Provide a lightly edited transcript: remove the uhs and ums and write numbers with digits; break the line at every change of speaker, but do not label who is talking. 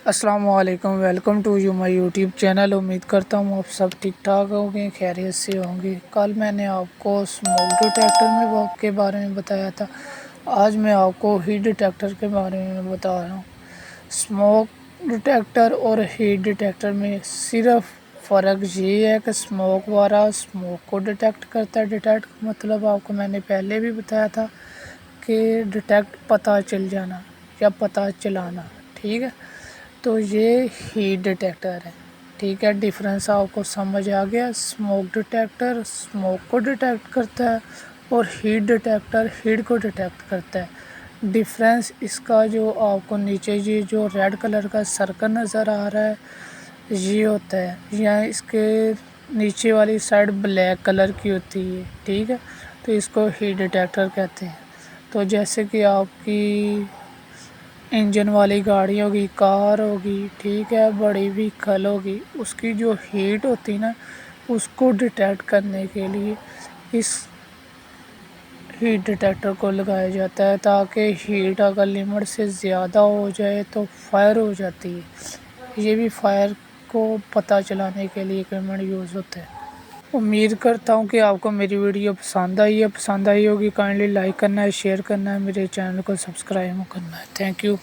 السلام علیکم، welcome to you my YouTube channel. امید کرتا ہوں آپ سب ٹھیک ٹھاک ہوں گے، خیریت سے ہوں گے۔ کل میں نے آپ کو اسموک ڈیٹیکٹر کے بارے میں بتایا تھا، آج میں آپ کو ہیٹ ڈیٹیکٹر کے بارے میں بتا رہا ہوں۔ اسموک ڈیٹیکٹر اور ہیٹ ڈیٹیکٹر میں صرف فرق یہ ہے کہ اسموک والا اسموک کو ڈیٹیکٹ کرتا ہے۔ ڈیٹیکٹ مطلب آپ کو میں نے پہلے بھی بتایا تھا کہ ڈیٹیکٹ پتہ چل جانا یا پتہ چلانا، ٹھیک ہے۔ تو یہ ہیٹ ڈیٹیکٹر ہے، ٹھیک ہے۔ ڈیفرنس آپ کو سمجھ آ گیا۔ اسموک ڈیٹیکٹر اسموک کو ڈیٹیکٹ کرتا ہے اور ہیٹ ڈیٹیکٹر ہیٹ کو ڈیٹیکٹ کرتا ہے۔ ڈیفرنس اس کا جو آپ کو نیچے یہ جو ریڈ کلر کا سرکل نظر آ رہا ہے یہ ہوتا ہے، یا اس کے نیچے والی سائڈ بلیک کلر کی ہوتی ہے، ٹھیک ہے۔ تو اس کو ہیٹ ڈیٹیکٹر کہتے ہیں۔ تو جیسے کہ آپ کی انجن والی گاڑی ہوگی، کار ہوگی، ٹھیک ہے، بڑی وہیکل ہوگی، اس کی جو ہیٹ ہوتی نا اس کو ڈیٹیکٹ کرنے کے لیے اس ہیٹ ڈیٹیکٹر کو لگایا جاتا ہے، تاکہ ہیٹ اگر لمٹ سے زیادہ ہو جائے تو فائر ہو جاتی ہے۔ یہ بھی فائر کو پتہ چلانے کے لیے ایکوپمنٹ یوز ہوتا ہے۔ امید کرتا ہوں کہ آپ کو میری ویڈیو پسند آئی ہوگی۔ کائنڈلی لائک کرنا ہے، شیئر کرنا ہے، میرے چینل کو سبسکرائب کرنا ہے۔ Thank you.